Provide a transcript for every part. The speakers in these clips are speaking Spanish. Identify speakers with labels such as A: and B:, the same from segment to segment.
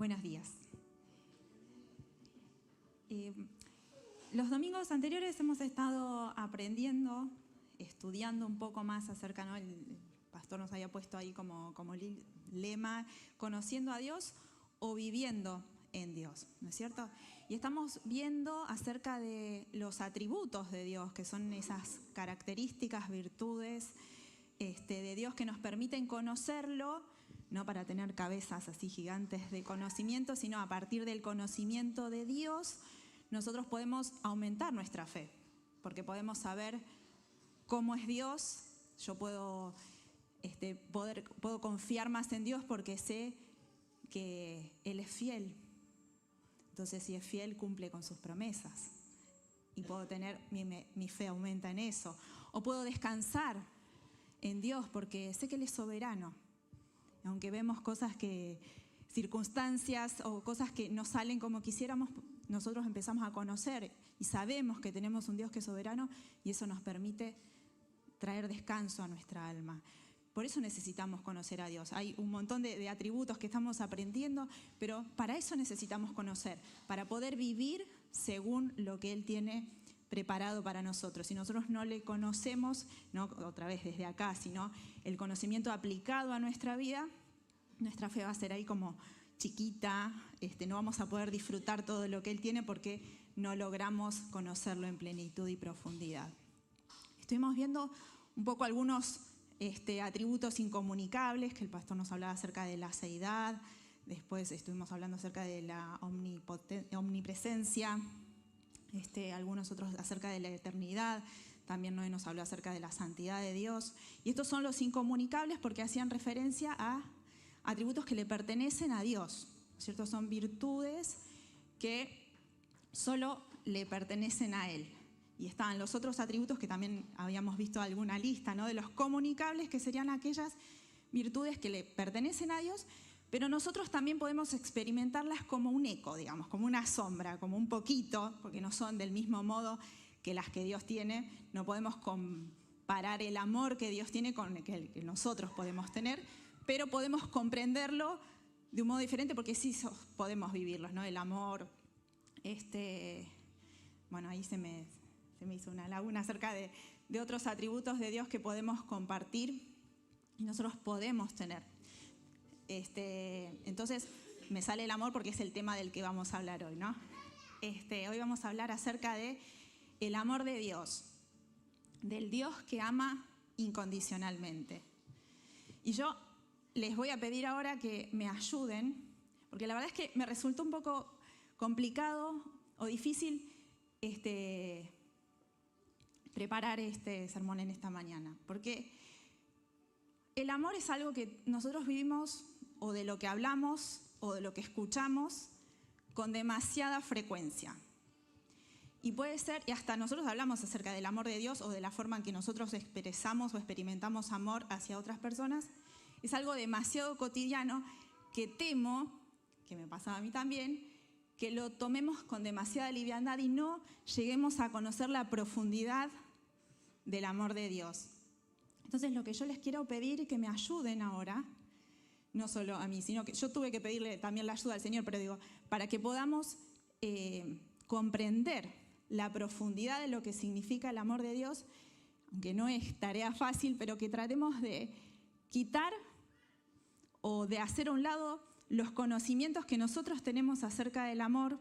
A: Buenos días. Los domingos anteriores hemos estado aprendiendo, estudiando un poco más acerca, ¿no? El pastor nos había puesto ahí como lema, conociendo a Dios o viviendo en Dios, ¿no es cierto? Y estamos viendo acerca de los atributos de Dios, que son esas características, virtudes de Dios que nos permiten conocerlo, no para tener cabezas así gigantes de conocimiento, sino a partir del conocimiento de Dios, nosotros podemos aumentar nuestra fe, porque podemos saber cómo es Dios. Yo puedo confiar más en Dios porque sé que Él es fiel. Entonces, si es fiel, cumple con sus promesas. Y puedo tener, mi fe aumenta en eso. O puedo descansar en Dios porque sé que Él es soberano. Aunque vemos circunstancias o cosas que no salen como quisiéramos, nosotros empezamos a conocer y sabemos que tenemos un Dios que es soberano y eso nos permite traer descanso a nuestra alma. Por eso necesitamos conocer a Dios. Hay un montón de atributos que estamos aprendiendo, pero para eso necesitamos conocer, para poder vivir según lo que Él tiene preparado para nosotros. Si nosotros no le conocemos, no otra vez desde acá, sino el conocimiento aplicado a nuestra vida, nuestra fe va a ser ahí como chiquita, no vamos a poder disfrutar todo lo que Él tiene porque no logramos conocerlo en plenitud y profundidad. Estuvimos viendo un poco algunos atributos incomunicables, que el pastor nos hablaba acerca de la seidad, después estuvimos hablando acerca de la omnipresencia, algunos otros acerca de la eternidad, también Noé nos habló acerca de la santidad de Dios. Y estos son los incomunicables porque hacían referencia a atributos que le pertenecen a Dios, ¿cierto? Son virtudes que solo le pertenecen a Él. Y estaban los otros atributos que también habíamos visto alguna lista, ¿no? De los comunicables, que serían aquellas virtudes que le pertenecen a Dios, pero nosotros también podemos experimentarlas como un eco, digamos, como una sombra, como un poquito, porque no son del mismo modo que las que Dios tiene. No podemos comparar el amor que Dios tiene con el que nosotros podemos tener, pero podemos comprenderlo de un modo diferente porque sí podemos vivirlos, ¿no? El amor, bueno, ahí se me hizo una laguna acerca de otros atributos de Dios que podemos compartir y nosotros podemos tener. Entonces, me sale el amor porque es el tema del que vamos a hablar hoy, ¿no? Hoy vamos a hablar acerca de el amor de Dios, del Dios que ama incondicionalmente. Y yo les voy a pedir ahora que me ayuden, porque la verdad es que me resultó un poco complicado o difícil preparar este sermón en esta mañana, porque el amor es algo que nosotros vivimos o de lo que hablamos o de lo que escuchamos con demasiada frecuencia. Y puede ser, y hasta nosotros hablamos acerca del amor de Dios o de la forma en que nosotros expresamos o experimentamos amor hacia otras personas, es algo demasiado cotidiano que temo, que me pasaba a mí también, que lo tomemos con demasiada liviandad y no lleguemos a conocer la profundidad del amor de Dios. Entonces, lo que yo les quiero pedir es que me ayuden ahora, no solo a mí, sino que yo tuve que pedirle también la ayuda al Señor, pero digo, para que podamos comprender la profundidad de lo que significa el amor de Dios, aunque no es tarea fácil, pero que tratemos de quitar o de hacer a un lado los conocimientos que nosotros tenemos acerca del amor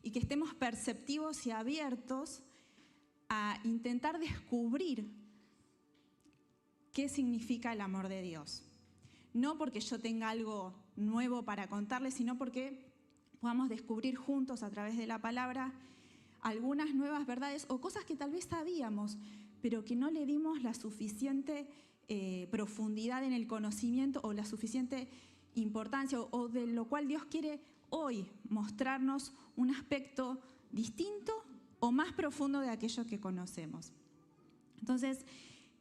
A: y que estemos perceptivos y abiertos a intentar descubrir qué significa el amor de Dios. No porque yo tenga algo nuevo para contarles, sino porque podamos descubrir juntos a través de la palabra algunas nuevas verdades o cosas que tal vez sabíamos, pero que no le dimos la suficiente profundidad en el conocimiento o la suficiente importancia o de lo cual Dios quiere hoy mostrarnos un aspecto distinto o más profundo de aquello que conocemos. Entonces,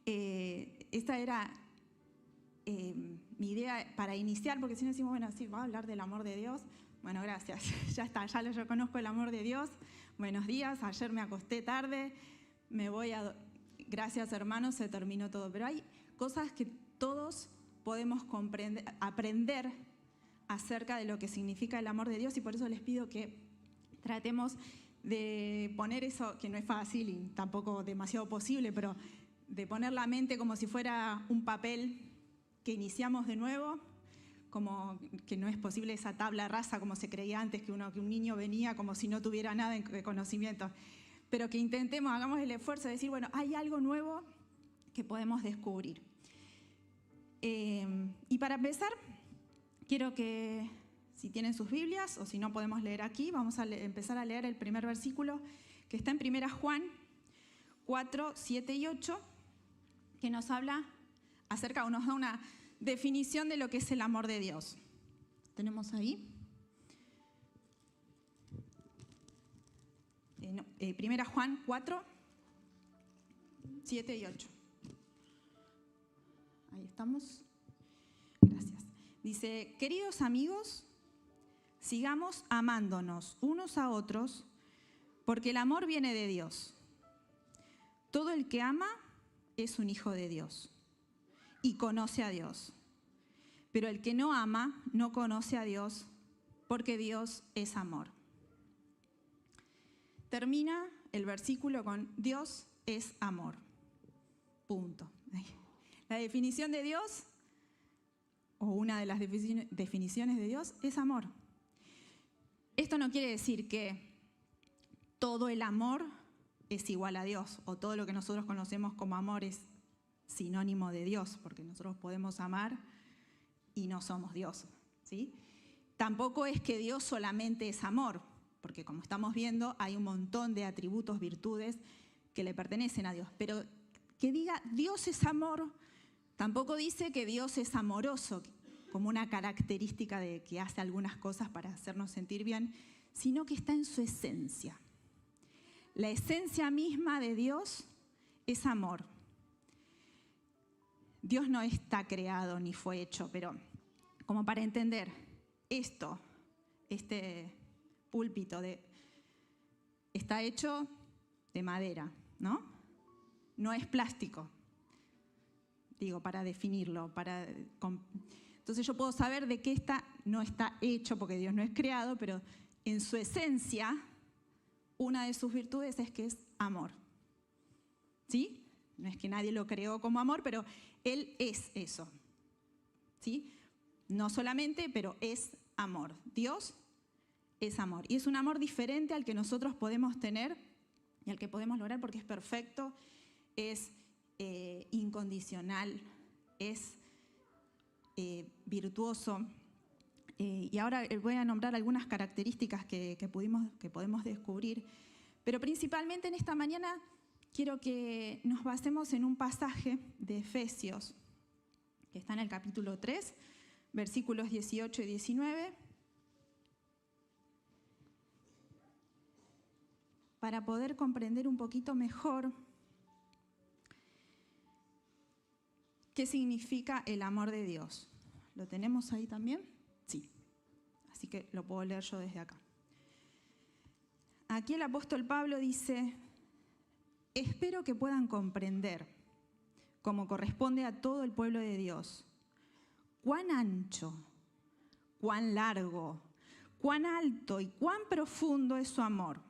A: esta era mi idea para iniciar, porque si no decimos, bueno, sí, va a hablar del amor de Dios. Bueno, gracias, ya está, yo conozco el amor de Dios. Buenos días, ayer me acosté tarde, gracias hermanos, se terminó todo. Pero hay cosas que todos podemos aprender acerca de lo que significa el amor de Dios y por eso les pido que tratemos de poner eso, que no es fácil y tampoco demasiado posible, pero de poner la mente como si fuera un papel que iniciamos de nuevo, como que no es posible esa tabla rasa como se creía antes, que un niño venía como si no tuviera nada de conocimiento, pero que intentemos, hagamos el esfuerzo de decir, bueno, hay algo nuevo que podemos descubrir. Y para empezar, quiero que, si tienen sus Biblias o si no podemos leer aquí, vamos a empezar a leer el primer versículo que está en 1 Juan 4, 7 y 8, que nos habla acerca, o nos da una definición de lo que es el amor de Dios. ¿Tenemos ahí? 1 Juan 4, 7 y 8. Ahí estamos. Gracias. Dice, queridos amigos, sigamos amándonos unos a otros, porque el amor viene de Dios. Todo el que ama es un hijo de Dios y conoce a Dios. Pero el que no ama no conoce a Dios, porque Dios es amor. Termina el versículo con Dios es amor. Punto. La definición de Dios, o una de las definiciones de Dios, es amor. Esto no quiere decir que todo el amor es igual a Dios, o todo lo que nosotros conocemos como amor es sinónimo de Dios, porque nosotros podemos amar y no somos Dios, ¿sí? Tampoco es que Dios solamente es amor, porque como estamos viendo, hay un montón de atributos, virtudes que le pertenecen a Dios. Pero que diga Dios es amor, tampoco dice que Dios es amoroso, como una característica de que hace algunas cosas para hacernos sentir bien, sino que está en su esencia. La esencia misma de Dios es amor. Dios no está creado ni fue hecho, pero como para entender esto, este púlpito está hecho de madera, ¿no? No es plástico, digo, para definirlo. Entonces yo puedo saber de qué no está hecho, porque Dios no es creado, pero en su esencia, una de sus virtudes es que es amor. ¿Sí? No es que nadie lo creó como amor, pero Él es eso. ¿Sí? No solamente, pero es amor. Dios es amor. Y es un amor diferente al que nosotros podemos tener y al que podemos lograr porque es perfecto, es incondicional, es virtuoso. Y ahora voy a nombrar algunas características que podemos descubrir. Pero principalmente en esta mañana quiero que nos basemos en un pasaje de Efesios, que está en el capítulo 3, versículos 18 y 19, para poder comprender un poquito mejor qué significa el amor de Dios. ¿Lo tenemos ahí también? Sí. Así que lo puedo leer yo desde acá. Aquí el apóstol Pablo dice, espero que puedan comprender, como corresponde a todo el pueblo de Dios, cuán ancho, cuán largo, cuán alto y cuán profundo es su amor.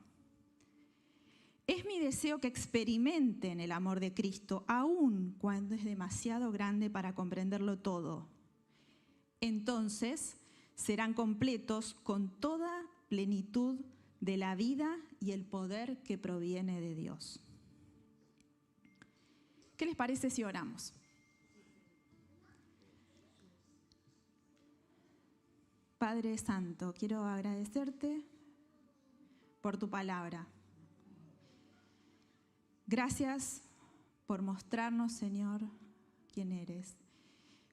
A: Es mi deseo que experimenten el amor de Cristo, aun cuando es demasiado grande para comprenderlo todo. Entonces serán completos con toda plenitud de la vida y el poder que proviene de Dios. ¿Qué les parece si oramos? Padre Santo, quiero agradecerte por tu palabra. Gracias por mostrarnos, Señor, quién eres.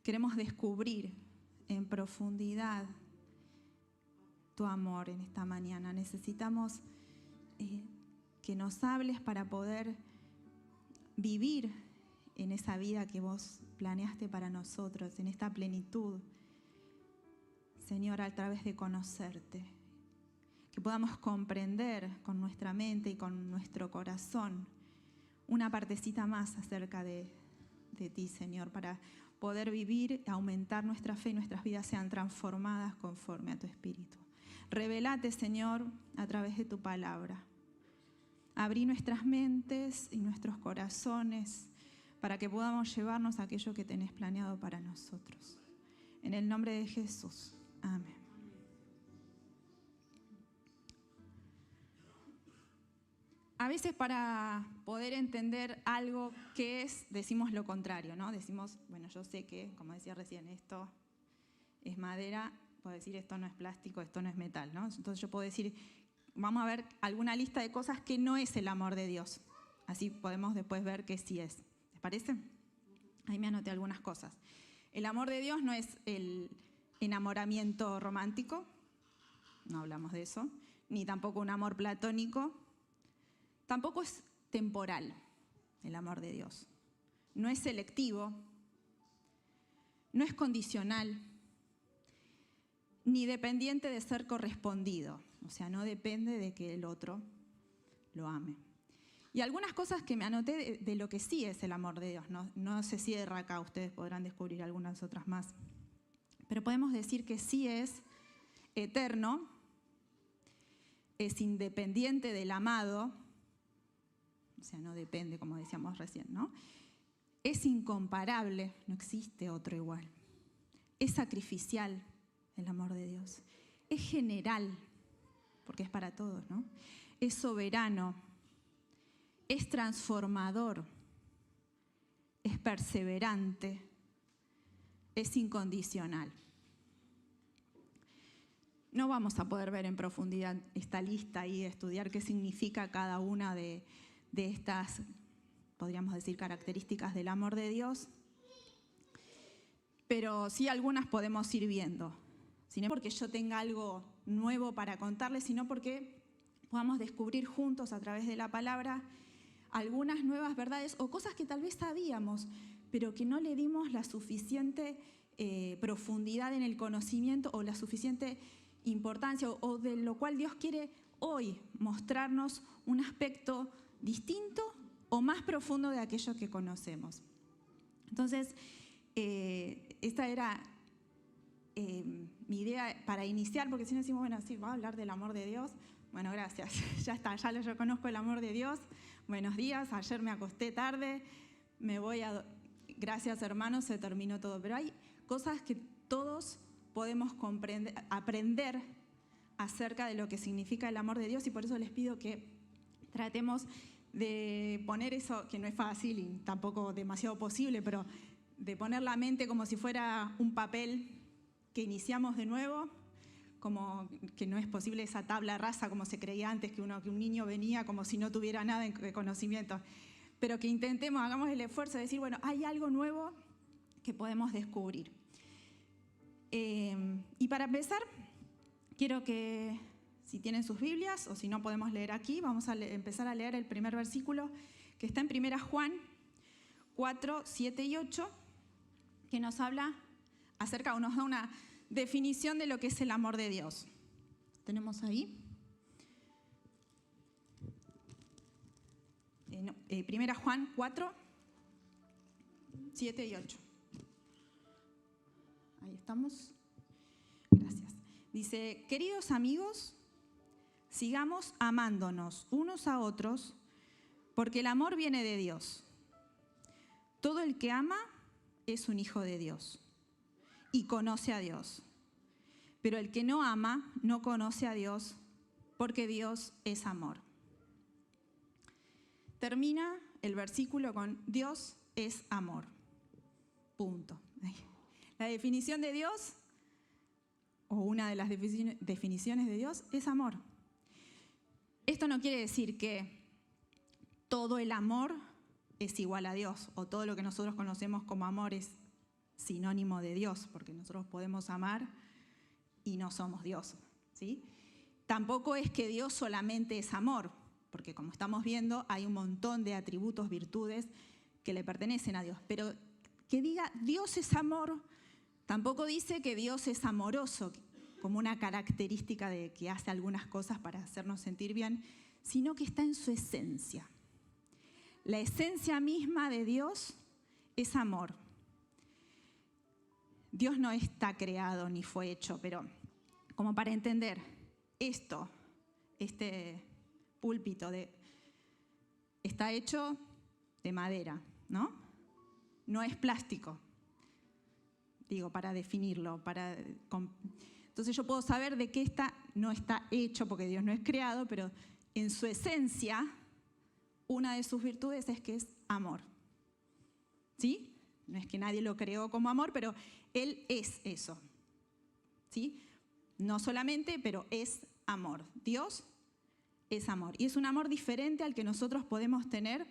A: Queremos descubrir en profundidad tu amor en esta mañana. Necesitamos que nos hables para poder vivir en esa vida que vos planeaste para nosotros, en esta plenitud, Señor, a través de conocerte. Que podamos comprender con nuestra mente y con nuestro corazón una partecita más acerca de ti, Señor, para poder vivir, aumentar nuestra fe y nuestras vidas sean transformadas conforme a tu Espíritu. Revelate, Señor, a través de tu palabra. Abrí nuestras mentes y nuestros corazones para que podamos llevarnos aquello que tenés planeado para nosotros. En el nombre de Jesús. Amén. A veces para poder entender algo que es, decimos lo contrario, ¿no? Decimos, bueno, yo sé que, como decía recién, esto es madera, puedo decir esto no es plástico, esto no es metal, ¿no? Entonces yo puedo decir, vamos a ver alguna lista de cosas que no es el amor de Dios. Así podemos después ver que sí es. ¿Les parece? Ahí me anoté algunas cosas. El amor de Dios no es el enamoramiento romántico, no hablamos de eso, ni tampoco un amor platónico. Tampoco es temporal el amor de Dios. No es selectivo, no es condicional, ni dependiente de ser correspondido. O sea, no depende de que el otro lo ame. Y algunas cosas que me anoté de lo que sí es el amor de Dios. No se cierra acá, ustedes podrán descubrir algunas otras más. Pero podemos decir que sí es eterno, es independiente del amado, o sea, no depende, como decíamos recién, ¿no? Es incomparable, no existe otro igual. Es sacrificial el amor de Dios. Es general, porque es para todos, ¿no? Es soberano, es transformador, es perseverante, es incondicional. No vamos a poder ver en profundidad esta lista y estudiar qué significa cada una de estas, podríamos decir, características del amor de Dios, pero sí algunas podemos ir viendo. No porque yo tenga algo nuevo para contarles, sino porque podamos descubrir juntos a través de la palabra algunas nuevas verdades o cosas que tal vez sabíamos, pero que no le dimos la suficiente profundidad en el conocimiento o la suficiente importancia, o de lo cual Dios quiere hoy mostrarnos un aspecto distinto o más profundo de aquello que conocemos. Entonces, esta era mi idea para iniciar, porque si no decimos, bueno, sí, va a hablar del amor de Dios. Bueno, gracias, ya está, ya yo conozco el amor de Dios. Buenos días, ayer me acosté tarde, gracias hermanos, se terminó todo. Pero hay cosas que todos podemos aprender acerca de lo que significa el amor de Dios, y por eso les pido que tratemos de poner eso, que no es fácil y tampoco demasiado posible, pero de poner la mente como si fuera un papel que iniciamos de nuevo, como que no es posible esa tabla rasa como se creía antes, que un niño venía como si no tuviera nada de conocimiento, pero que intentemos, hagamos el esfuerzo de decir, bueno, hay algo nuevo que podemos descubrir. Y para empezar, quiero que, si tienen sus Biblias, o si no podemos leer aquí, vamos a empezar a leer el primer versículo que está en 1 Juan 4, 7 y 8, que nos habla acerca, o nos da una definición de lo que es el amor de Dios. ¿Tenemos ahí? 1 Juan 4, 7 y 8. Ahí estamos. Gracias. Dice, queridos amigos, sigamos amándonos unos a otros, porque el amor viene de Dios. Todo el que ama es un hijo de Dios y conoce a Dios. Pero el que no ama no conoce a Dios, porque Dios es amor. Termina el versículo con Dios es amor. Punto. La definición de Dios, o una de las definiciones de Dios, es amor. Esto no quiere decir que todo el amor es igual a Dios, o todo lo que nosotros conocemos como amor es sinónimo de Dios, porque nosotros podemos amar y no somos Dios, ¿sí? Tampoco es que Dios solamente es amor, porque como estamos viendo hay un montón de atributos, virtudes que le pertenecen a Dios, pero que diga Dios es amor, tampoco dice que Dios es amoroso, como una característica de que hace algunas cosas para hacernos sentir bien, sino que está en su esencia. La esencia misma de Dios es amor. Dios no está creado ni fue hecho, pero como para entender esto, este púlpito está hecho de madera, ¿no? No es plástico, digo, para definirlo. Entonces yo puedo saber de qué no está hecho, porque Dios no es creado, pero en su esencia, una de sus virtudes es que es amor. ¿Sí? No es que nadie lo creó como amor, pero Él es eso. ¿Sí? No solamente, pero es amor. Dios es amor. Y es un amor diferente al que nosotros podemos tener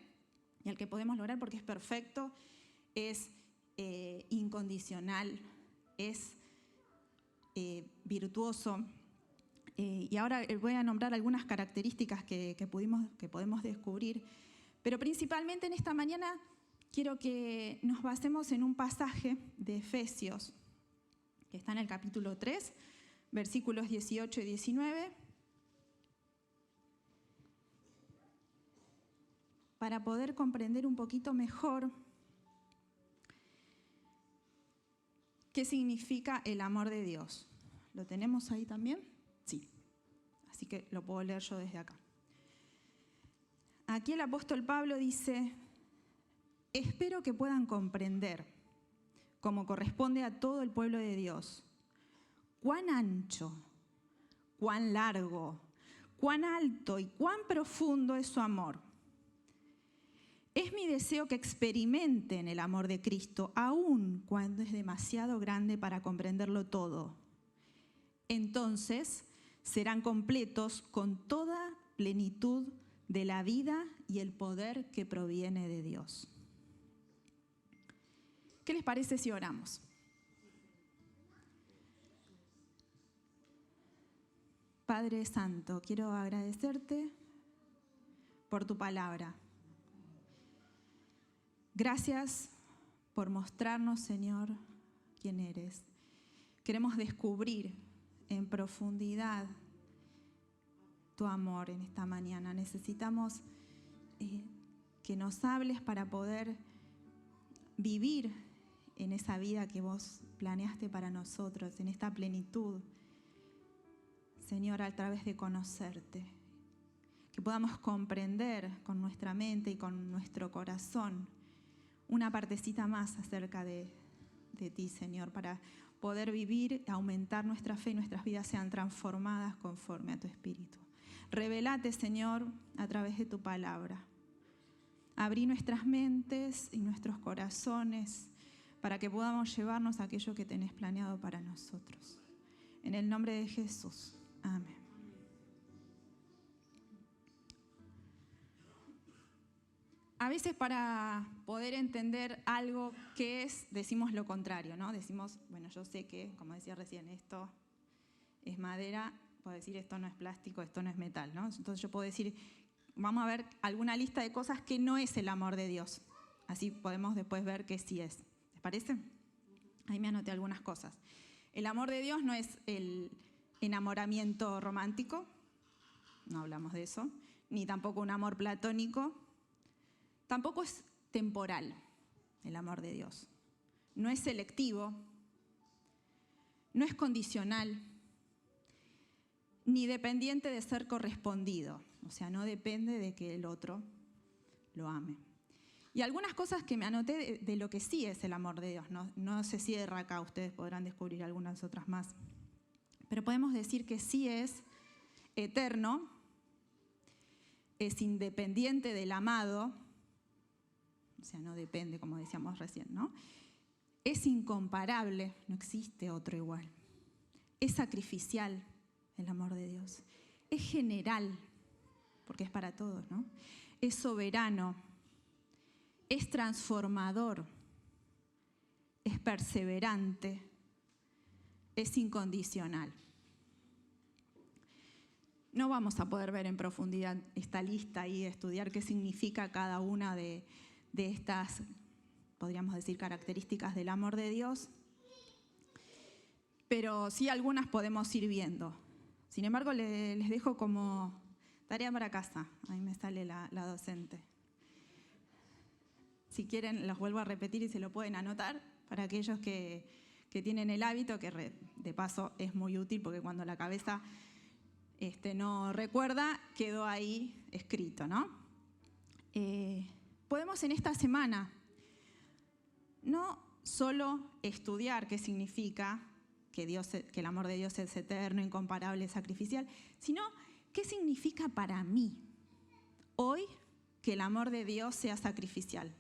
A: y al que podemos lograr porque es perfecto, es incondicional, es virtuoso. Y ahora voy a nombrar algunas características que podemos descubrir. Pero principalmente en esta mañana quiero que nos basemos en un pasaje de Efesios, que está en el capítulo 3, versículos 18 y 19, para poder comprender un poquito mejor qué significa el amor de Dios. ¿Lo tenemos ahí también? Sí. Así que lo puedo leer yo desde acá. Aquí el apóstol Pablo dice: espero que puedan comprender, como corresponde a todo el pueblo de Dios, cuán ancho, cuán largo, cuán alto y cuán profundo es su amor. Es mi deseo que experimenten el amor de Cristo, aun cuando es demasiado grande para comprenderlo todo. Entonces serán completos con toda plenitud de la vida y el poder que proviene de Dios. ¿Qué les parece si oramos? Padre Santo, quiero agradecerte por tu palabra. Gracias por mostrarnos, Señor, quién eres. Queremos descubrir en profundidad tu amor en esta mañana. Necesitamos que nos hables para poder vivir en esa vida que vos planeaste para nosotros, en esta plenitud, Señor, a través de conocerte. Que podamos comprender con nuestra mente y con nuestro corazón una partecita más acerca de ti, Señor, para poder vivir, aumentar nuestra fe y nuestras vidas sean transformadas conforme a tu Espíritu. Revelate, Señor, a través de tu palabra. Abrí nuestras mentes y nuestros corazones para que podamos llevarnos aquello que tenés planeado para nosotros. En el nombre de Jesús. Amén. A veces para poder entender algo que es, decimos lo contrario, ¿no? Decimos, bueno, yo sé que, como decía recién, esto es madera, puedo decir esto no es plástico, esto no es metal, ¿no? Entonces yo puedo decir, vamos a ver alguna lista de cosas que no es el amor de Dios. Así podemos después ver que sí es. ¿Les parece? Ahí me anoté algunas cosas. El amor de Dios no es el enamoramiento romántico, no hablamos de eso, ni tampoco un amor platónico. Tampoco es temporal el amor de Dios. No es selectivo, no es condicional, ni dependiente de ser correspondido. O sea, no depende de que el otro lo ame. Y algunas cosas que me anoté de lo que sí es el amor de Dios. No se cierra acá, ustedes podrán descubrir algunas otras más. Pero podemos decir que sí es eterno, es independiente del amado. O sea, no depende, como decíamos recién, ¿no? Es incomparable, no existe otro igual. Es sacrificial el amor de Dios. Es general, porque es para todos, ¿no? Es soberano. Es transformador. Es perseverante. Es incondicional. No vamos a poder ver en profundidad esta lista y estudiar qué significa cada una de estas, podríamos decir, características del amor de Dios, pero sí algunas podemos ir viendo. Sin embargo, les dejo como tarea para casa. Ahí me sale la docente. Si quieren, los vuelvo a repetir y se lo pueden anotar para aquellos que que tienen el hábito, que de paso es muy útil porque cuando la cabeza no recuerda, quedó ahí escrito, ¿no? Podemos en esta semana no solo estudiar qué significa que el amor de Dios es eterno, incomparable, sacrificial, sino qué significa para mí hoy que el amor de Dios sea sacrificial.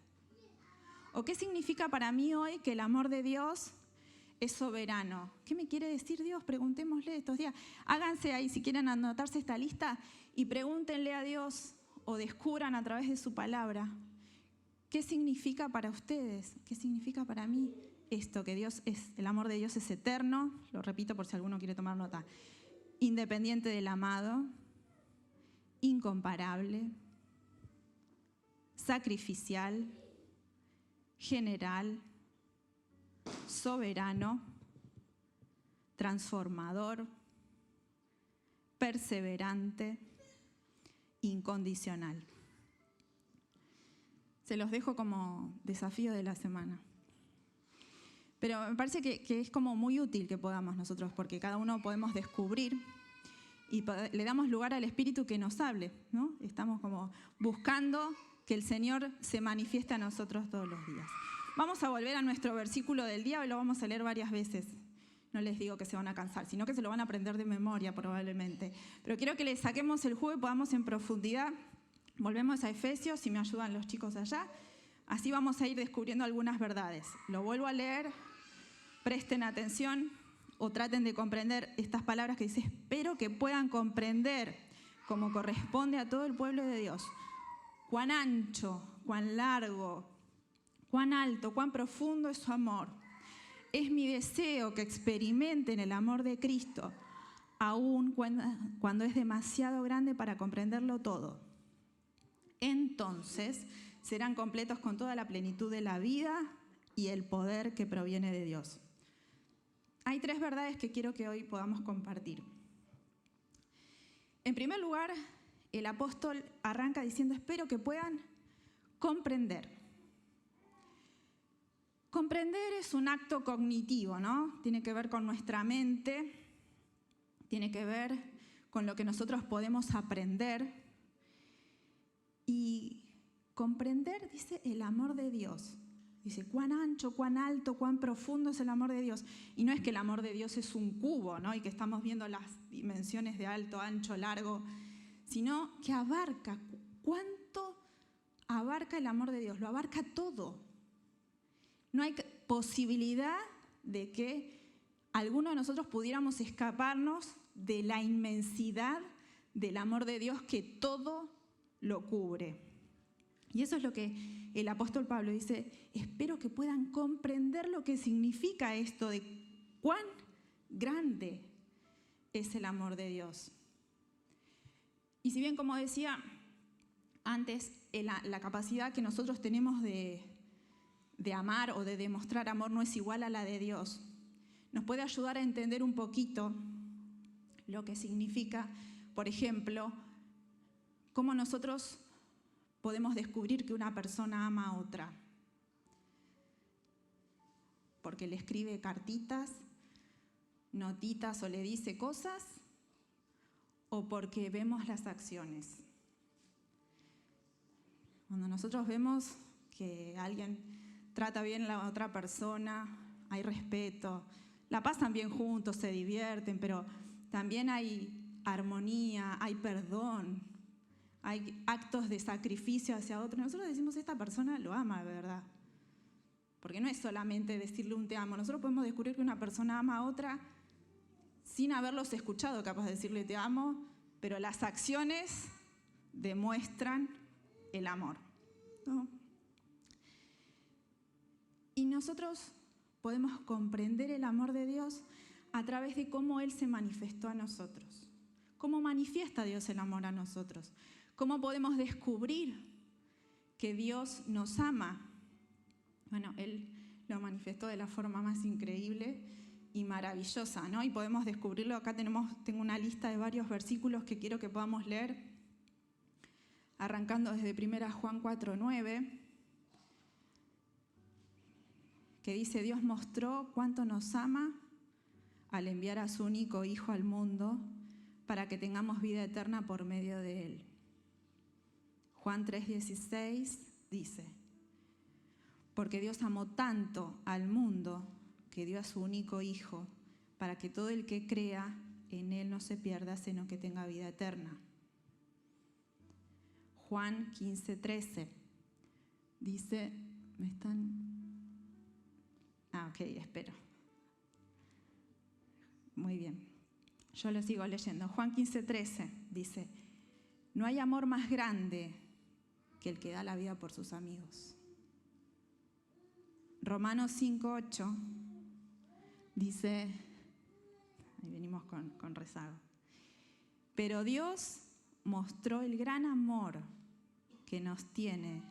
A: ¿O qué significa para mí hoy que el amor de Dios es soberano? ¿Qué me quiere decir Dios? Preguntémosle estos días. Háganse ahí, si quieren anotarse esta lista, y pregúntenle a Dios o descubran a través de su palabra qué significa para ustedes, qué significa para mí esto, que el amor de Dios es eterno, lo repito por si alguno quiere tomar nota, independiente del amado, incomparable, sacrificial, general, soberano, transformador, perseverante, incondicional. Se los dejo como desafío de la semana. Pero me parece que es como muy útil que podamos nosotros, porque cada uno podemos descubrir y le damos lugar al Espíritu que nos hable, ¿no? Estamos como buscando que el Señor se manifieste a nosotros todos los días. Vamos a volver a nuestro versículo del día y lo vamos a leer varias veces. No les digo que se van a cansar, sino que se lo van a aprender de memoria probablemente. Pero quiero que le saquemos el jugo y podamos en profundidad. Volvemos a Efesios, si me ayudan los chicos allá. Así vamos a ir descubriendo algunas verdades. Lo vuelvo a leer, presten atención o traten de comprender estas palabras que dice: espero que puedan comprender, como corresponde a todo el pueblo de Dios, cuán ancho, cuán largo, cuán alto, cuán profundo es su amor. Es mi deseo que experimenten el amor de Cristo, aun cuando es demasiado grande para comprenderlo todo. Entonces serán completos con toda la plenitud de la vida y el poder que proviene de Dios. Hay 3 verdades que quiero que hoy podamos compartir. En primer lugar, el apóstol arranca diciendo: espero que puedan comprender. Comprender es un acto cognitivo, ¿no? Tiene que ver con nuestra mente, tiene que ver con lo que nosotros podemos aprender. Y comprender, dice, el amor de Dios. Dice, cuán ancho, cuán alto, cuán profundo es el amor de Dios. Y no es que el amor de Dios es un cubo, ¿no? Y que estamos viendo las dimensiones de alto, ancho, largo, sino que abarca. ¿Cuánto abarca el amor de Dios? Lo abarca todo. No hay posibilidad de que alguno de nosotros pudiéramos escaparnos de la inmensidad del amor de Dios que todo lo cubre. Y eso es lo que el apóstol Pablo dice: espero que puedan comprender lo que significa esto de cuán grande es el amor de Dios. Y si bien, como decía antes, la capacidad que nosotros tenemos de amar o de demostrar amor no es igual a la de Dios, nos puede ayudar a entender un poquito lo que significa, por ejemplo, cómo nosotros podemos descubrir que una persona ama a otra. Porque le escribe cartitas, notitas o le dice cosas, o porque vemos las acciones. Cuando nosotros vemos que alguien trata bien a la otra persona, hay respeto, la pasan bien juntos, se divierten, pero también hay armonía, hay perdón, hay actos de sacrificio hacia otro. Nosotros decimos: esta persona lo ama de verdad. Porque no es solamente decirle un te amo. Nosotros podemos descubrir que una persona ama a otra sin haberlos escuchado, capaz de decirle te amo, pero las acciones demuestran el amor, ¿no? Y nosotros podemos comprender el amor de Dios a través de cómo Él se manifestó a nosotros. ¿Cómo manifiesta Dios el amor a nosotros? ¿Cómo podemos descubrir que Dios nos ama? Bueno, Él lo manifestó de la forma más increíble y maravillosa, ¿no? Y podemos descubrirlo. Acá tengo una lista de varios versículos que quiero que podamos leer, arrancando desde 1 Juan 4:9, que dice: Dios mostró cuánto nos ama al enviar a su único Hijo al mundo para que tengamos vida eterna por medio de Él. Juan 3:16 dice: porque Dios amó tanto al mundo que dio a su único Hijo para que todo el que crea en Él no se pierda, sino que tenga vida eterna. Juan 15:13 dice, ok, espero. Muy bien, yo lo sigo leyendo. Juan 15:13 dice: no hay amor más grande que el que da la vida por sus amigos. Romanos 5:8 dice, ahí venimos con rezago, pero Dios mostró el gran amor que nos tiene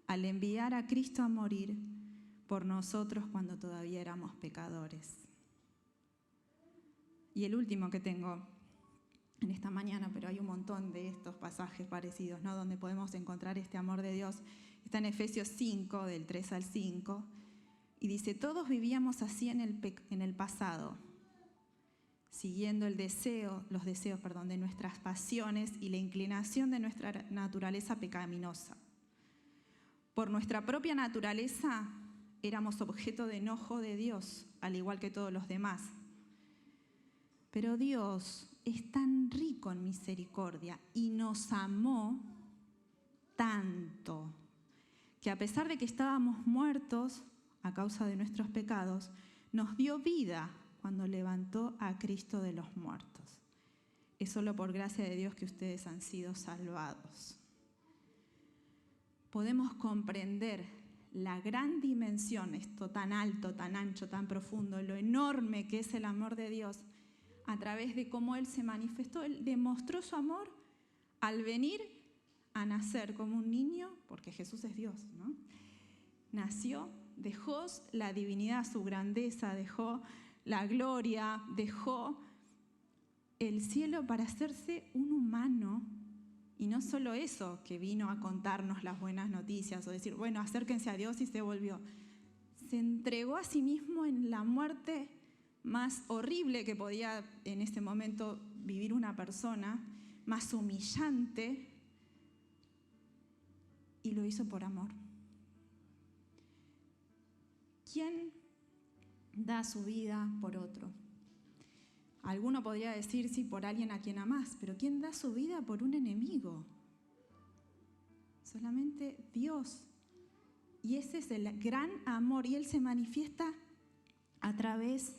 A: al enviar a Cristo a morir por nosotros cuando todavía éramos pecadores. Y el último que tengo en esta mañana, pero hay un montón de estos pasajes parecidos, ¿no?, donde podemos encontrar este amor de Dios. Está en Efesios 5, del 3 al 5, y dice: todos vivíamos así en el pasado, siguiendo los deseos de nuestras pasiones y la inclinación de nuestra naturaleza pecaminosa. Por nuestra propia naturaleza éramos objeto de enojo de Dios, al igual que todos los demás. Pero Dios es tan rico en misericordia y nos amó tanto que, a pesar de que estábamos muertos a causa de nuestros pecados, nos dio vida cuando levantó a Cristo de los muertos. Es solo por gracia de Dios que ustedes han sido salvados. Podemos comprender la gran dimensión, esto tan alto, tan ancho, tan profundo, lo enorme que es el amor de Dios, a través de cómo Él se manifestó. Él demostró su amor al venir a nacer como un niño, porque Jesús es Dios, ¿no? Nació, dejó la divinidad, su grandeza, dejó la gloria, dejó el cielo para hacerse un humano. Y no solo eso, que vino a contarnos las buenas noticias o decir, bueno, acérquense a Dios, y se volvió. Se entregó a sí mismo en la muerte más horrible que podía en ese momento vivir una persona, más humillante, y lo hizo por amor. ¿Quién da su vida por otro? Alguno podría decir, sí, por alguien a quien amás, pero ¿quién da su vida por un enemigo? Solamente Dios. Y ese es el gran amor, y Él se manifiesta a través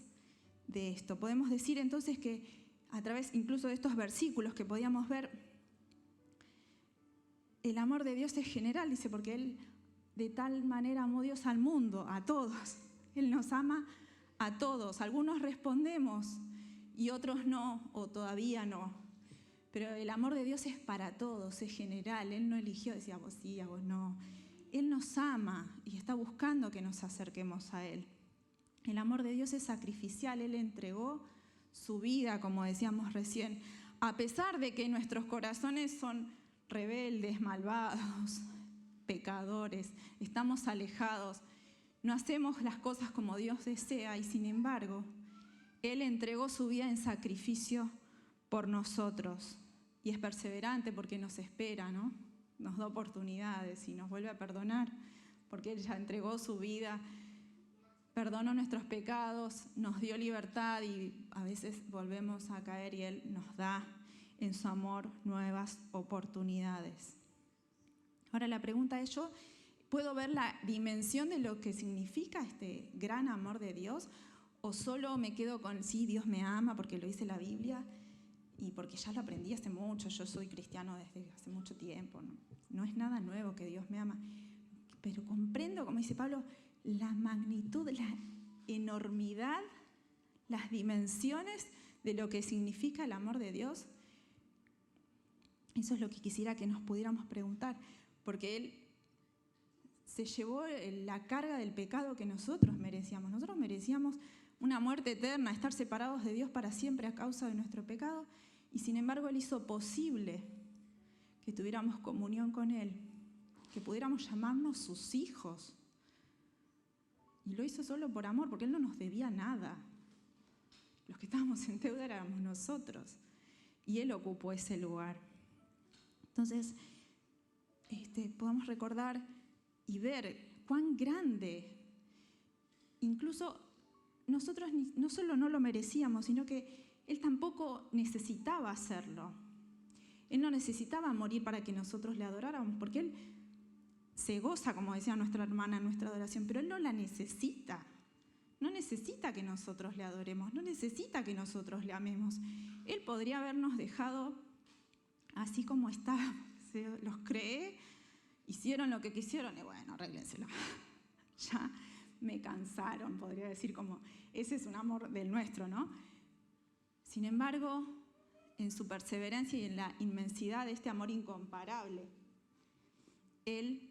A: de esto. Podemos decir entonces que a través incluso de estos versículos que podíamos ver, el amor de Dios es general, dice, porque Él de tal manera amó Dios al mundo, a todos. Él nos ama a todos. Algunos respondemos y otros no, o todavía no. Pero el amor de Dios es para todos, es general. Él no eligió, decía, a vos sí, a vos no. Él nos ama y está buscando que nos acerquemos a Él. El amor de Dios es sacrificial. Él entregó su vida, como decíamos recién, a pesar de que nuestros corazones son rebeldes, malvados, pecadores, estamos alejados, no hacemos las cosas como Dios desea, y sin embargo, Él entregó su vida en sacrificio por nosotros. Y es perseverante porque nos espera, ¿no? Nos da oportunidades y nos vuelve a perdonar, porque Él ya entregó su vida, perdonó nuestros pecados, nos dio libertad, y a veces volvemos a caer y Él nos da en su amor nuevas oportunidades. Ahora la pregunta es, ¿yo puedo ver la dimensión de lo que significa este gran amor de Dios? ¿O solo me quedo con, sí, Dios me ama porque lo dice la Biblia y porque ya lo aprendí hace mucho, yo soy cristiano desde hace mucho tiempo, no es nada nuevo que Dios me ama? Pero comprendo, como dice Pablo, la magnitud, la enormidad, las dimensiones de lo que significa el amor de Dios. Eso es lo que quisiera que nos pudiéramos preguntar, porque Él se llevó la carga del pecado que nosotros merecíamos. Nosotros merecíamos una muerte eterna, estar separados de Dios para siempre a causa de nuestro pecado, y sin embargo Él hizo posible que tuviéramos comunión con Él, que pudiéramos llamarnos sus hijos. Y lo hizo solo por amor, porque Él no nos debía nada. Los que estábamos en deuda éramos nosotros. Y Él ocupó ese lugar. Entonces, podemos recordar y ver cuán grande, incluso nosotros no solo no lo merecíamos, sino que Él tampoco necesitaba hacerlo. Él no necesitaba morir para que nosotros le adoráramos, porque Él se goza, como decía nuestra hermana, en nuestra adoración, pero Él no la necesita. No necesita que nosotros le adoremos, no necesita que nosotros le amemos. Él podría habernos dejado así como estábamos. Los creé, hicieron lo que quisieron y bueno, arréglenselo. Ya me cansaron, podría decir, como ese es un amor del nuestro, ¿no? Sin embargo, en su perseverancia y en la inmensidad de este amor incomparable, Él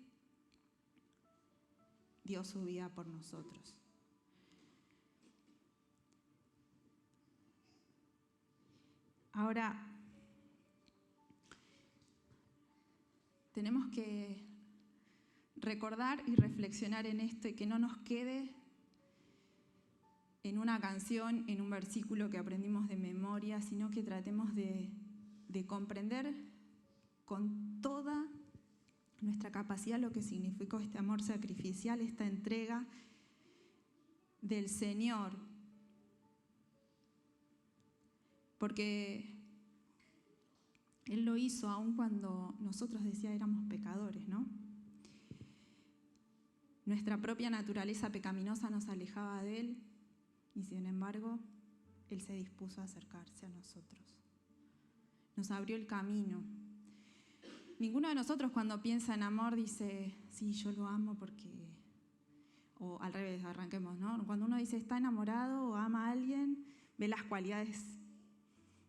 A: dio su vida por nosotros. Ahora, tenemos que recordar y reflexionar en esto y que no nos quede en una canción, en un versículo que aprendimos de memoria, sino que tratemos de comprender con toda nuestra capacidad lo que significó este amor sacrificial, esta entrega del Señor. Porque Él lo hizo aun cuando nosotros, decía, éramos pecadores, ¿no? Nuestra propia naturaleza pecaminosa nos alejaba de Él y sin embargo, Él se dispuso a acercarse a nosotros. Nos abrió el camino. Ninguno de nosotros cuando piensa en amor dice, sí, yo lo amo porque... O al revés, arranquemos, ¿no? Cuando uno dice está enamorado o ama a alguien, ve las cualidades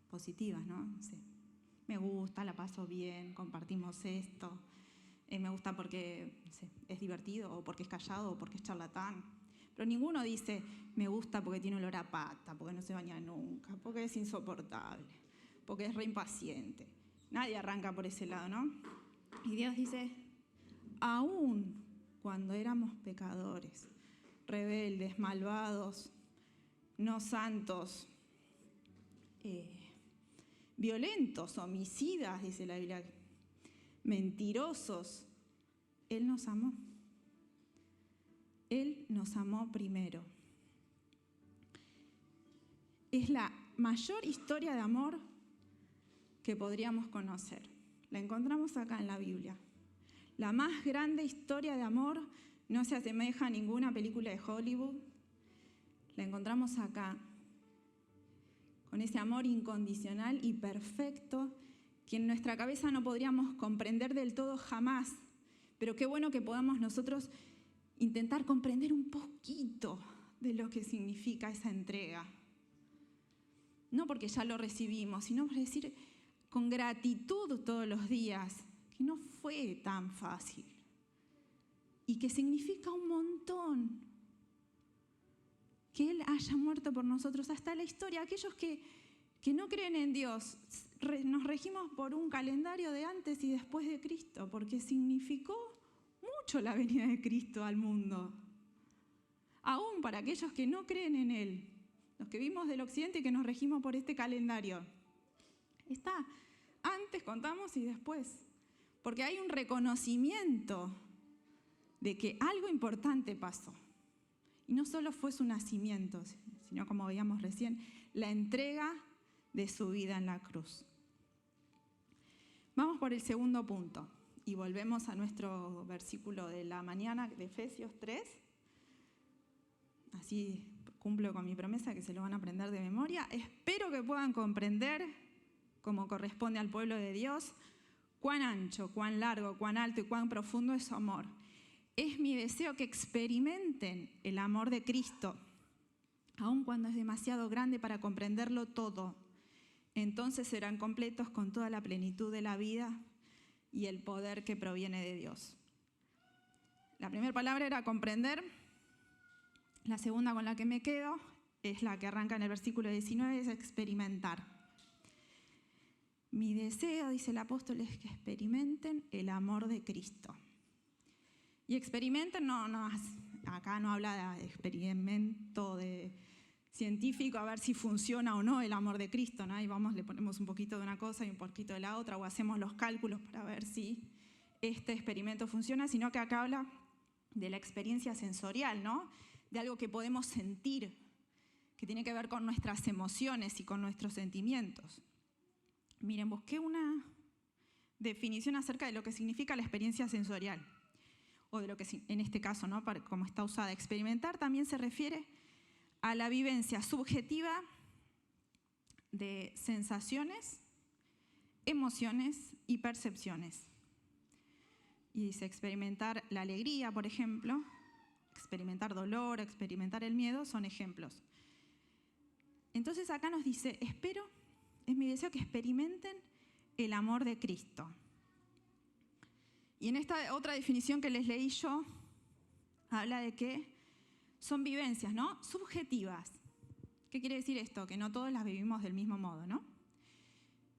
A: positivas, ¿no? Sí. Me gusta, la paso bien, compartimos esto, me gusta porque es divertido, o porque es callado, o porque es charlatán. Pero ninguno dice, me gusta porque tiene olor a pata, porque no se baña nunca, porque es insoportable, porque es re impaciente. Nadie arranca por ese lado, ¿no? Y Dios dice, aún cuando éramos pecadores, rebeldes, malvados, no santos, violentos, homicidas, dice la Biblia, mentirosos, Él nos amó. Él nos amó primero. Es la mayor historia de amor que podríamos conocer. La encontramos acá en la Biblia. La más grande historia de amor no se asemeja a ninguna película de Hollywood. La encontramos acá, con ese amor incondicional y perfecto que en nuestra cabeza no podríamos comprender del todo jamás. Pero qué bueno que podamos nosotros intentar comprender un poquito de lo que significa esa entrega. No porque ya lo recibimos, sino por decir con gratitud todos los días que no fue tan fácil y que significa un montón que Él haya muerto por nosotros. Hasta la historia, aquellos que no creen en Dios, nos regimos por un calendario de antes y después de Cristo, porque significó mucho la venida de Cristo al mundo. Aún para aquellos que no creen en Él, los que vimos del occidente y que nos regimos por este calendario. Está antes, contamos, y después. Porque hay un reconocimiento de que algo importante pasó. Y no solo fue su nacimiento, sino, como veíamos recién, la entrega de su vida en la cruz. Vamos por el segundo punto y volvemos a nuestro versículo de la mañana de Efesios 3. Así cumplo con mi promesa que se lo van a aprender de memoria. Espero que puedan comprender, como corresponde al pueblo de Dios, cuán ancho, cuán largo, cuán alto y cuán profundo es su amor. Es mi deseo que experimenten el amor de Cristo, aun cuando es demasiado grande para comprenderlo todo. Entonces serán completos con toda la plenitud de la vida y el poder que proviene de Dios. La primera palabra era comprender. La segunda con la que me quedo es la que arranca en el versículo 19, es experimentar. Mi deseo, dice el apóstol, es que experimenten el amor de Cristo. Y experimenten no acá no habla de experimento científico a ver si funciona o no el amor de Cristo, ¿no? Y le ponemos un poquito de una cosa y un poquito de la otra, o hacemos los cálculos para ver si este experimento funciona, sino que acá habla de la experiencia sensorial, ¿no? De algo que podemos sentir, que tiene que ver con nuestras emociones y con nuestros sentimientos. Miren, busqué una definición acerca de lo que significa la experiencia sensorial, o de lo que en este caso, ¿no? Como está usada. Experimentar también se refiere a la vivencia subjetiva de sensaciones, emociones y percepciones. Y dice experimentar la alegría, por ejemplo, experimentar dolor, experimentar el miedo, son ejemplos. Entonces acá nos dice, es mi deseo que experimenten el amor de Cristo. Y en esta otra definición que les leí yo, habla de que son vivencias, ¿no? Subjetivas. ¿Qué quiere decir esto? Que no todos las vivimos del mismo modo, ¿no?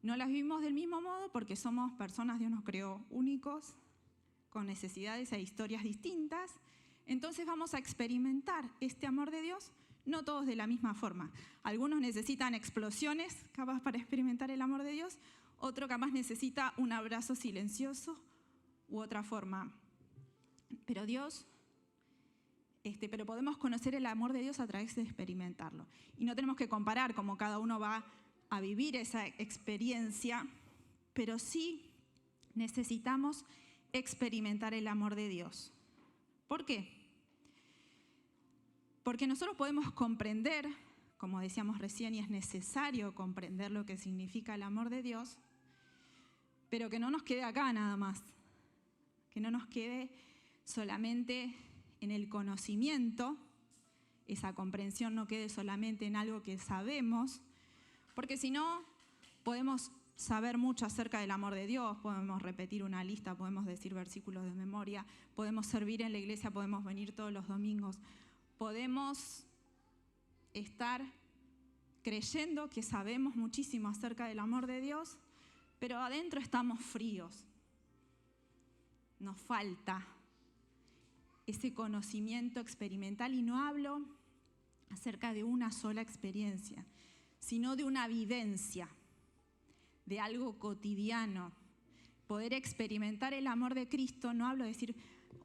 A: No las vivimos del mismo modo porque somos personas, Dios nos creó únicos, con necesidades e historias distintas. Entonces vamos a experimentar este amor de Dios, no todos de la misma forma. Algunos necesitan explosiones, capaz para experimentar el amor de Dios, otro capaz necesita un abrazo silencioso u otra forma. Pero pero podemos conocer el amor de Dios a través de experimentarlo. Y no tenemos que comparar cómo cada uno va a vivir esa experiencia, pero sí necesitamos experimentar el amor de Dios. ¿Por qué? Porque nosotros podemos comprender, como decíamos recién, y es necesario comprender lo que significa el amor de Dios, pero que no nos quede acá nada más, que no nos quede solamente en el conocimiento, esa comprensión no quede solamente en algo que sabemos, porque si no, podemos saber mucho acerca del amor de Dios, podemos repetir una lista, podemos decir versículos de memoria, podemos servir en la iglesia, podemos venir todos los domingos, podemos estar creyendo que sabemos muchísimo acerca del amor de Dios, pero adentro estamos fríos. Nos falta ese conocimiento experimental, y no hablo acerca de una sola experiencia, sino de una vivencia, de algo cotidiano. Poder experimentar el amor de Cristo, no hablo de decir,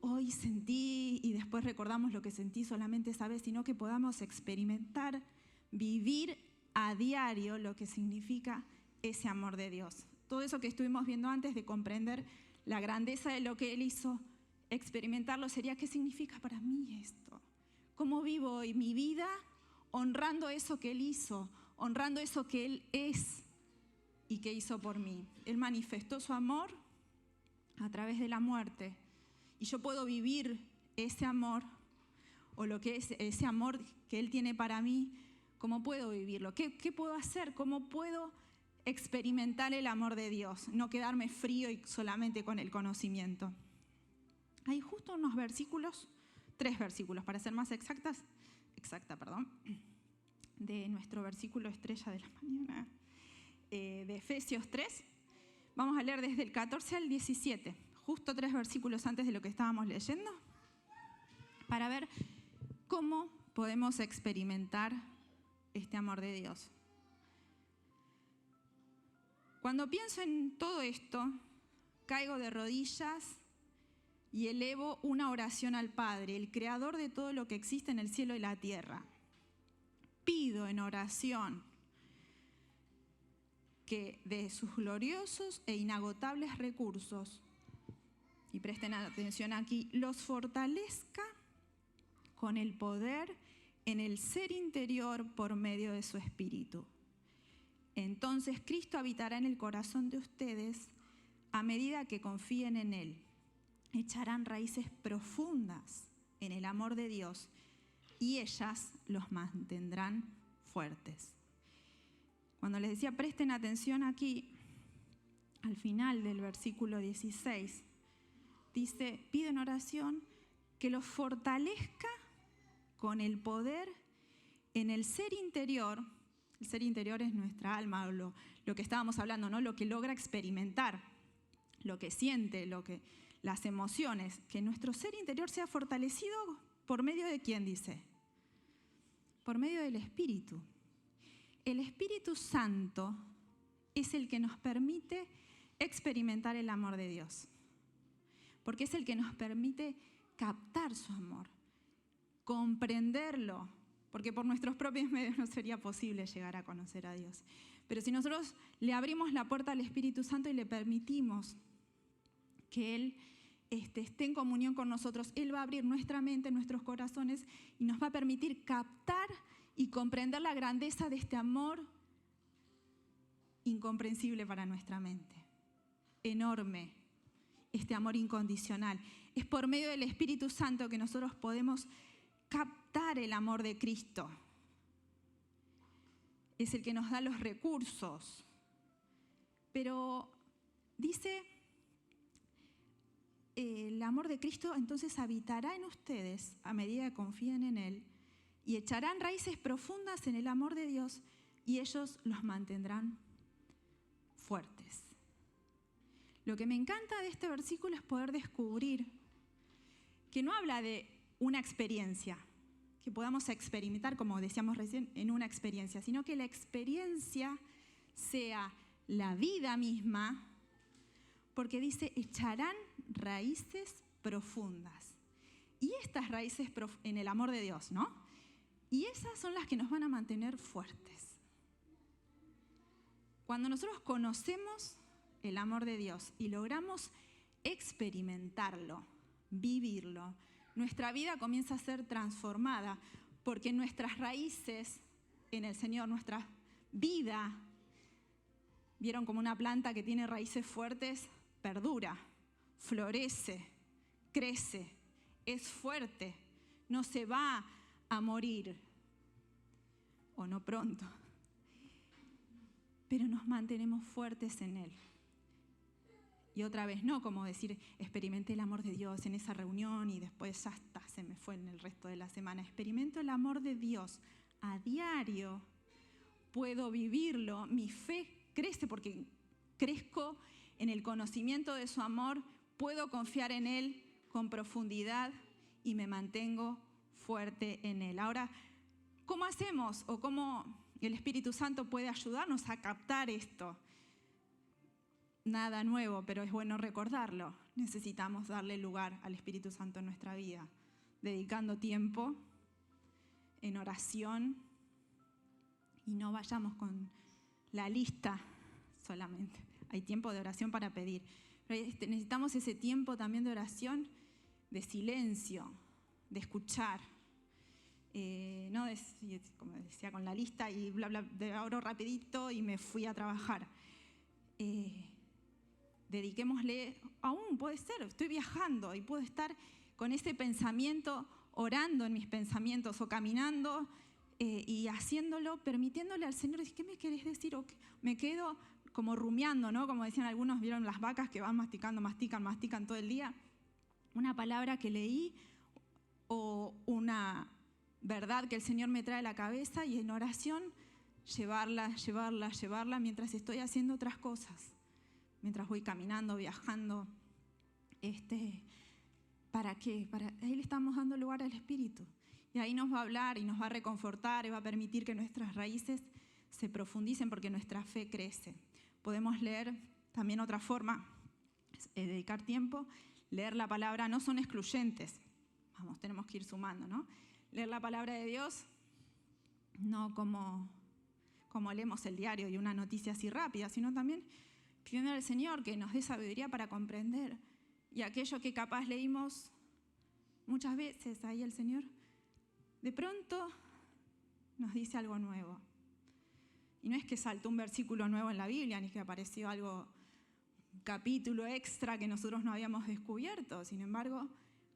A: hoy sentí y después recordamos lo que sentí solamente esa vez, sino que podamos experimentar, vivir a diario lo que significa ese amor de Dios. Todo eso que estuvimos viendo antes de comprender la grandeza de lo que Él hizo, experimentarlo sería, ¿qué significa para mí esto? ¿Cómo vivo hoy mi vida honrando eso que Él hizo, honrando eso que Él es y que hizo por mí? Él manifestó su amor a través de la muerte, y yo puedo vivir ese amor, o lo que es ese amor que Él tiene para mí. ¿Cómo puedo vivirlo? ¿Qué puedo hacer? ¿Cómo puedo experimentar el amor de Dios? No quedarme frío y solamente con el conocimiento. Hay justo unos versículos, 3 versículos para ser más exacta, de nuestro versículo estrella de la mañana, de Efesios 3. Vamos a leer desde el 14 al 17, justo 3 versículos antes de lo que estábamos leyendo, para ver cómo podemos experimentar este amor de Dios. Cuando pienso en todo esto, caigo de rodillas y elevo una oración al Padre, el creador de todo lo que existe en el cielo y la tierra. Pido en oración que de sus gloriosos e inagotables recursos, y presten atención aquí, los fortalezca con el poder en el ser interior por medio de su Espíritu. Entonces Cristo habitará en el corazón de ustedes a medida que confíen en Él. Echarán raíces profundas en el amor de Dios y ellas los mantendrán fuertes. Cuando les decía presten atención aquí, al final del versículo 16, dice, pido en oración que los fortalezca con el poder en el ser interior. El ser interior es nuestra alma, lo que estábamos hablando, ¿no? Lo que logra experimentar, lo que siente, las emociones, que nuestro ser interior sea fortalecido ¿Por medio de quién dice? Por medio del Espíritu. El Espíritu Santo es el que nos permite experimentar el amor de Dios, porque es el que nos permite captar su amor, comprenderlo, porque por nuestros propios medios no sería posible llegar a conocer a Dios. Pero si nosotros le abrimos la puerta al Espíritu Santo y le permitimos que Él esté en comunión con nosotros, Él va a abrir nuestra mente, nuestros corazones y nos va a permitir captar y comprender la grandeza de este amor incomprensible para nuestra mente. Enorme, este amor incondicional. Es por medio del Espíritu Santo que nosotros podemos captar el amor de Cristo. Es el que nos da los recursos. Pero dice, el amor de Cristo entonces habitará en ustedes a medida que confíen en Él y echarán raíces profundas en el amor de Dios y ellos los mantendrán fuertes. Lo que me encanta de este versículo es poder descubrir que no habla de una experiencia, que podamos experimentar, como decíamos recién, en una experiencia, sino que la experiencia sea la vida misma, porque dice, echarán raíces profundas. Y estas raíces en el amor de Dios, ¿no? Y esas son las que nos van a mantener fuertes. Cuando nosotros conocemos el amor de Dios y logramos experimentarlo, vivirlo, nuestra vida comienza a ser transformada, porque nuestras raíces en el Señor, nuestra vida, vieron como una planta que tiene raíces fuertes, perdura, florece, crece, es fuerte, no se va a morir, o no pronto, pero nos mantenemos fuertes en Él. Y otra vez, no como decir, experimenté el amor de Dios en esa reunión y después ya está, se me fue en el resto de la semana. Experimento el amor de Dios a diario, puedo vivirlo, mi fe crece porque crezco en el conocimiento de su amor, puedo confiar en Él con profundidad y me mantengo fuerte en Él. Ahora, ¿cómo hacemos o cómo el Espíritu Santo puede ayudarnos a captar esto? Nada nuevo, pero es bueno recordarlo. Necesitamos darle lugar al Espíritu Santo en nuestra vida, dedicando tiempo en oración y no vayamos con la lista solamente. Hay tiempo de oración para pedir, pero necesitamos ese tiempo también de oración, de silencio, de escuchar. No como decía, con la lista y bla, bla, oro rapidito y me fui a trabajar. Dediquémosle, aún puede ser, estoy viajando y puedo estar con ese pensamiento, orando en mis pensamientos o caminando y haciéndolo, permitiéndole al Señor decir, ¿qué me querés decir? O me quedo como rumiando, ¿no? Como decían algunos, vieron las vacas que van masticando, mastican todo el día. Una palabra que leí o una verdad que el Señor me trae a la cabeza y en oración llevarla mientras estoy haciendo otras cosas. Mientras voy caminando, viajando, ¿para qué? Ahí le estamos dando lugar al Espíritu. Y ahí nos va a hablar y nos va a reconfortar y va a permitir que nuestras raíces se profundicen porque nuestra fe crece. Podemos leer también otra forma, dedicar tiempo, leer la palabra, no son excluyentes. Vamos, tenemos que ir sumando, ¿no? Leer la palabra de Dios, no como leemos el diario y una noticia así rápida, sino también pidiendo al Señor que nos dé sabiduría para comprender. Y aquello que capaz leímos muchas veces, ahí el Señor de pronto nos dice algo nuevo. Y no es que saltó un versículo nuevo en la Biblia, ni que apareció un capítulo extra que nosotros no habíamos descubierto. Sin embargo,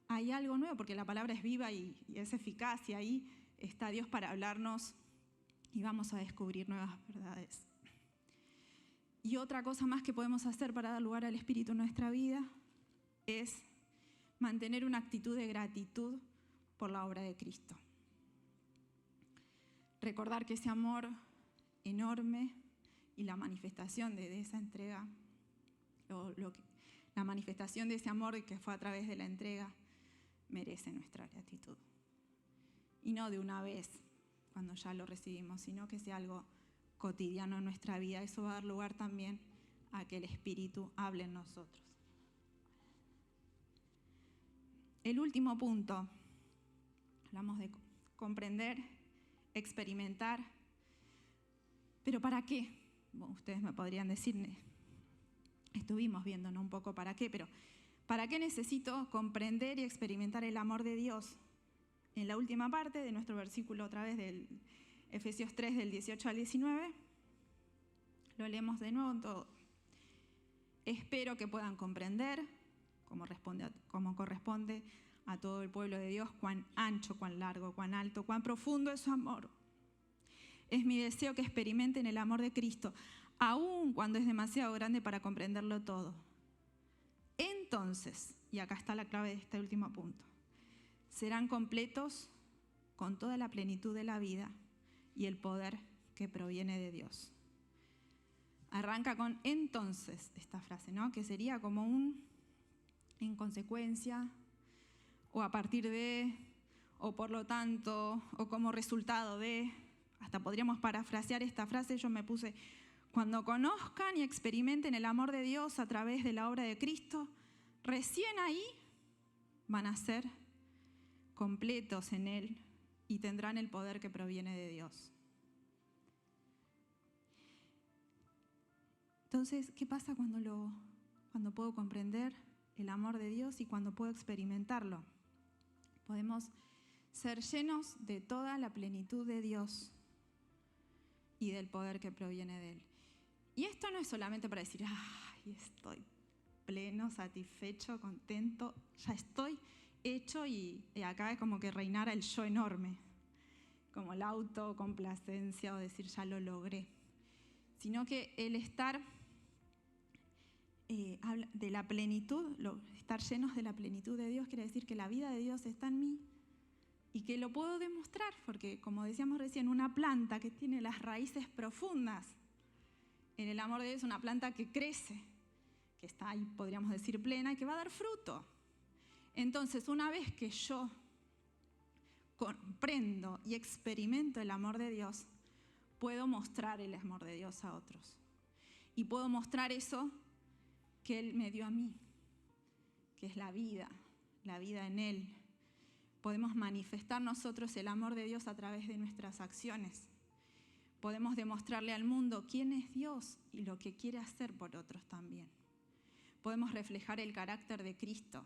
A: hay algo nuevo, porque la palabra es viva y es eficaz, y ahí está Dios para hablarnos y vamos a descubrir nuevas verdades. Y otra cosa más que podemos hacer para dar lugar al Espíritu en nuestra vida es mantener una actitud de gratitud por la obra de Cristo. Recordar que ese amor enorme y la manifestación de esa entrega, la manifestación de ese amor que fue a través de la entrega, merece nuestra gratitud. y no de una vez cuando ya lo recibimos, sino que sea algo cotidiano en nuestra vida. Eso va a dar lugar también a que el Espíritu hable en nosotros. El último punto, hablamos de comprender, experimentar, pero ¿para qué? Bueno, ustedes me podrían decir, estuvimos viendo, ¿no? Un poco para qué, pero ¿para qué necesito comprender y experimentar el amor de Dios? En la última parte de nuestro versículo, otra vez del Efesios 3, del 18 al 19, lo leemos de nuevo en todo. Espero que puedan comprender, como corresponde a todo el pueblo de Dios, cuán ancho, cuán largo, cuán alto, cuán profundo es su amor. Es mi deseo que experimenten el amor de Cristo, aun cuando es demasiado grande para comprenderlo todo. Entonces, y acá está la clave de este último punto, serán completos con toda la plenitud de la vida y el poder que proviene de Dios. Arranca con entonces esta frase, ¿no? Que sería como un en consecuencia, o a partir de, o por lo tanto, o como resultado de. Hasta podríamos parafrasear esta frase. Yo me puse: cuando conozcan y experimenten el amor de Dios a través de la obra de Cristo, recién ahí van a ser completos en Él y tendrán el poder que proviene de Dios. Entonces, ¿qué pasa cuando puedo comprender el amor de Dios y cuando puedo experimentarlo? Podemos ser llenos de toda la plenitud de Dios y del poder que proviene de Él. Y esto no es solamente para decir, ¡ay, estoy pleno, satisfecho, contento, ya estoy hecho! Y acá es como que reinara el yo enorme, como la autocomplacencia o decir, ya lo logré. Sino que el estar habla de la plenitud, estar llenos de la plenitud de Dios quiere decir que la vida de Dios está en mí y que lo puedo demostrar, porque como decíamos recién, una planta que tiene las raíces profundas en el amor de Dios es una planta que crece, que está ahí, podríamos decir, plena y que va a dar fruto. Entonces, una vez que yo comprendo y experimento el amor de Dios, puedo mostrar el amor de Dios a otros. Y puedo mostrar eso que Él me dio a mí, que es la vida en Él. Podemos manifestar nosotros el amor de Dios a través de nuestras acciones. Podemos demostrarle al mundo quién es Dios y lo que quiere hacer por otros también. Podemos reflejar el carácter de Cristo.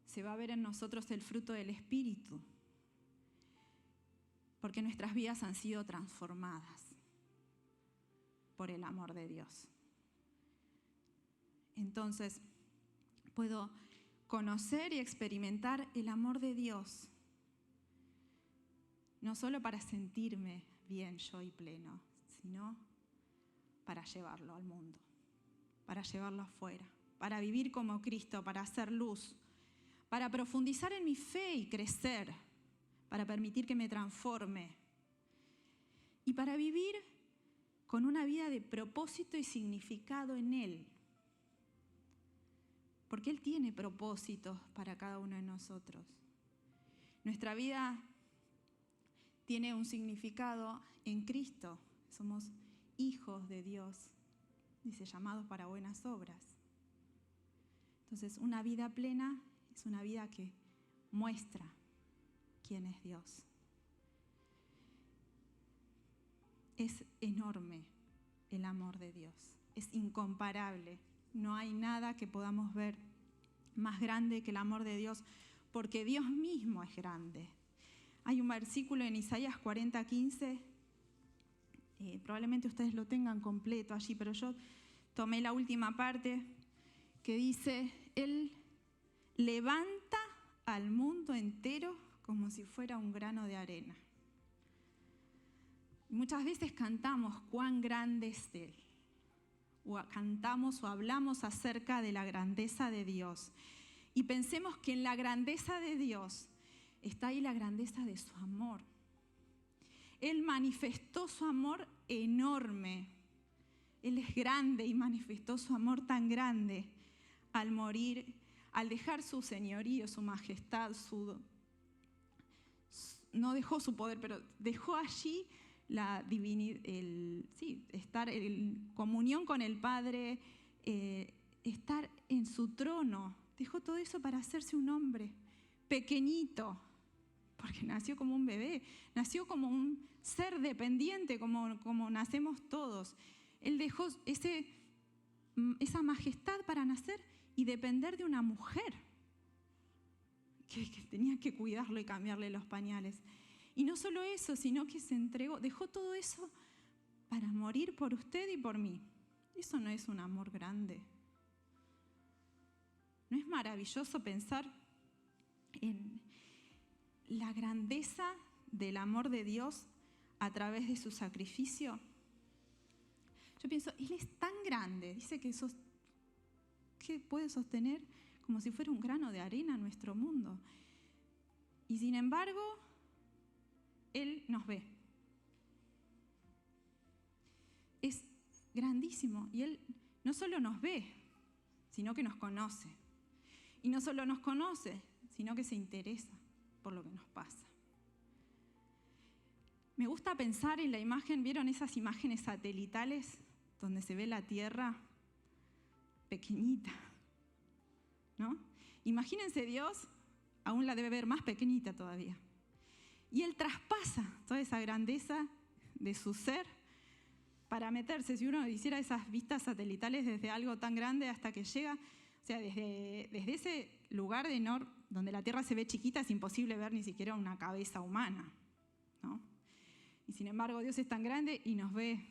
A: Se va a ver en nosotros el fruto del Espíritu, porque nuestras vidas han sido transformadas por el amor de Dios. Entonces, puedo conocer y experimentar el amor de Dios, no solo para sentirme bien yo y pleno, sino para llevarlo al mundo, para llevarlo afuera, para vivir como Cristo, para hacer luz, para profundizar en mi fe y crecer, para permitir que me transforme y para vivir con una vida de propósito y significado en Él. Porque Él tiene propósitos para cada uno de nosotros. Nuestra vida tiene un significado en Cristo. Somos hijos de Dios, dice, llamados para buenas obras. Entonces, una vida plena es una vida que muestra quién es Dios. Es enorme el amor de Dios, es incomparable. No hay nada que podamos ver más grande que el amor de Dios, porque Dios mismo es grande. Hay un versículo en Isaías 40:15, probablemente ustedes lo tengan completo allí, pero yo tomé la última parte que dice: Él levanta al mundo entero como si fuera un grano de arena. Muchas veces cantamos cuán grande es Él, o cantamos o hablamos acerca de la grandeza de Dios, y pensemos que en la grandeza de Dios está ahí la grandeza de su amor. Él manifestó su amor enorme. Él es grande y manifestó su amor tan grande al morir, al dejar su señorío, su majestad, no dejó su poder, pero dejó allí la divinidad, estar en comunión con el Padre, estar en su trono. Dejó todo eso para hacerse un hombre pequeñito, porque nació como un bebé, nació como un ser dependiente, como nacemos todos. Él dejó esa majestad para nacer y depender de una mujer que tenía que cuidarlo y cambiarle los pañales. Y no solo eso, sino que se entregó, dejó todo eso para morir por usted y por mí. ¿Eso no es un amor grande? ¿No es maravilloso pensar en la grandeza del amor de Dios a través de su sacrificio? Yo pienso, Él es tan grande, dice que puede sostener como si fuera un grano de arena nuestro mundo. Y sin embargo, Él nos ve. Es grandísimo. Y Él no solo nos ve, sino que nos conoce. Y no solo nos conoce, sino que se interesa por lo que nos pasa. Me gusta pensar en la imagen, ¿vieron esas imágenes satelitales donde se ve la Tierra pequeñita? ¿No? Imagínense Dios, aún la debe ver más pequeñita todavía. Y Él traspasa toda esa grandeza de su ser para meterse. Si uno hiciera esas vistas satelitales desde algo tan grande hasta que llega, o sea, desde ese lugar donde la Tierra se ve chiquita, es imposible ver ni siquiera una cabeza humana, ¿no? Y sin embargo, Dios es tan grande y nos ve.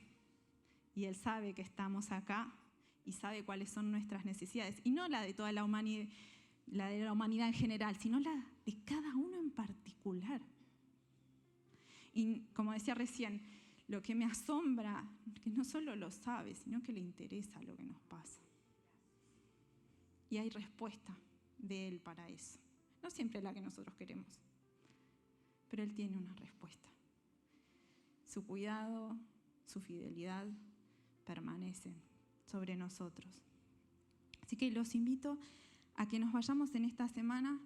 A: Y Él sabe que estamos acá y sabe cuáles son nuestras necesidades. Y no la de toda la humanidad en general, sino la de cada uno en particular. Y como decía recién, lo que me asombra es que no solo lo sabe, sino que le interesa lo que nos pasa. Y hay respuesta de Él para eso. No siempre la que nosotros queremos, pero Él tiene una respuesta. Su cuidado, su fidelidad permanecen sobre nosotros. Así que los invito a que nos vayamos en esta semana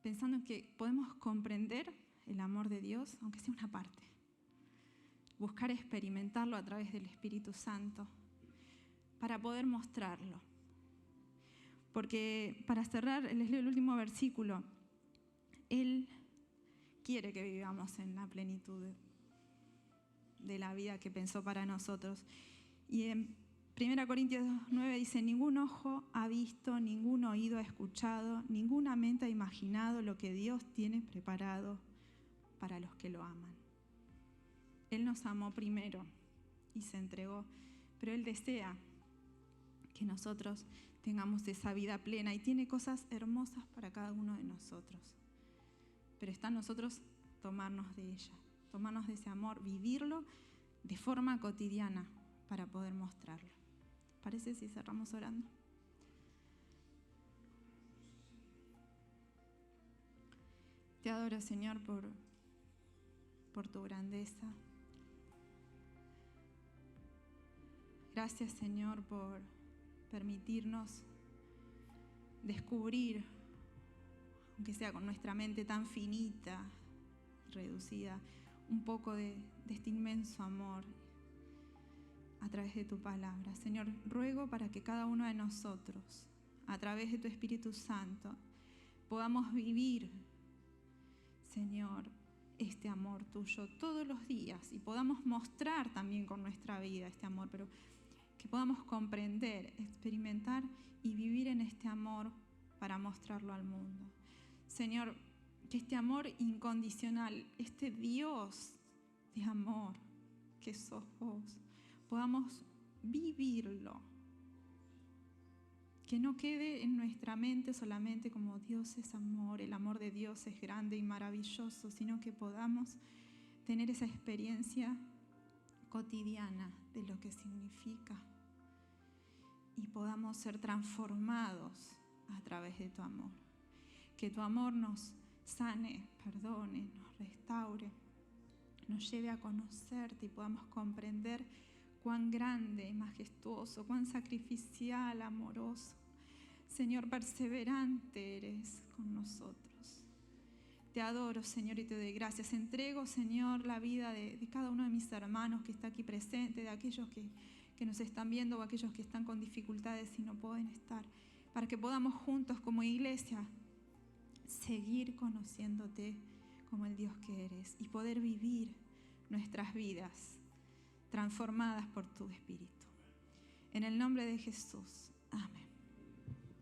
A: pensando en que podemos comprender el amor de Dios, aunque sea una parte. Buscar experimentarlo a través del Espíritu Santo para poder mostrarlo. Porque para cerrar, les leo el último versículo. Él quiere que vivamos en la plenitud de la vida que pensó para nosotros. Y en 1 Corintios 9 dice, ningún ojo ha visto, ningún oído ha escuchado, ninguna mente ha imaginado lo que Dios tiene preparado para los que lo aman. Él nos amó primero y se entregó, pero Él desea que nosotros tengamos esa vida plena y tiene cosas hermosas para cada uno de nosotros. Pero está en nosotros tomarnos de ella, tomarnos de ese amor, vivirlo de forma cotidiana para poder mostrarlo. ¿Parece si cerramos orando? Te adoro, Señor, por tu grandeza. Gracias, Señor, por permitirnos descubrir, aunque sea con nuestra mente tan finita, reducida, un poco de este inmenso amor a través de tu palabra. Señor, ruego para que cada uno de nosotros, a través de tu Espíritu Santo, podamos vivir, Señor, este amor tuyo todos los días y podamos mostrar también con nuestra vida este amor, pero que podamos comprender, experimentar y vivir en este amor para mostrarlo al mundo. Señor, que este amor incondicional, este Dios de amor que sos vos, podamos vivirlo. Que no quede en nuestra mente solamente como Dios es amor, el amor de Dios es grande y maravilloso, sino que podamos tener esa experiencia cotidiana de lo que significa y podamos ser transformados a través de tu amor. Que tu amor nos sane, perdone, nos restaure, nos lleve a conocerte y podamos comprender cuán grande y majestuoso, cuán sacrificial, amoroso, Señor, perseverante eres con nosotros. Te adoro, Señor, y te doy gracias. Entrego, Señor, la vida de cada uno de mis hermanos que está aquí presente, de aquellos que nos están viendo o aquellos que están con dificultades y no pueden estar, para que podamos juntos como iglesia seguir conociéndote como el Dios que eres y poder vivir nuestras vidas transformadas por tu Espíritu. En el nombre de Jesús.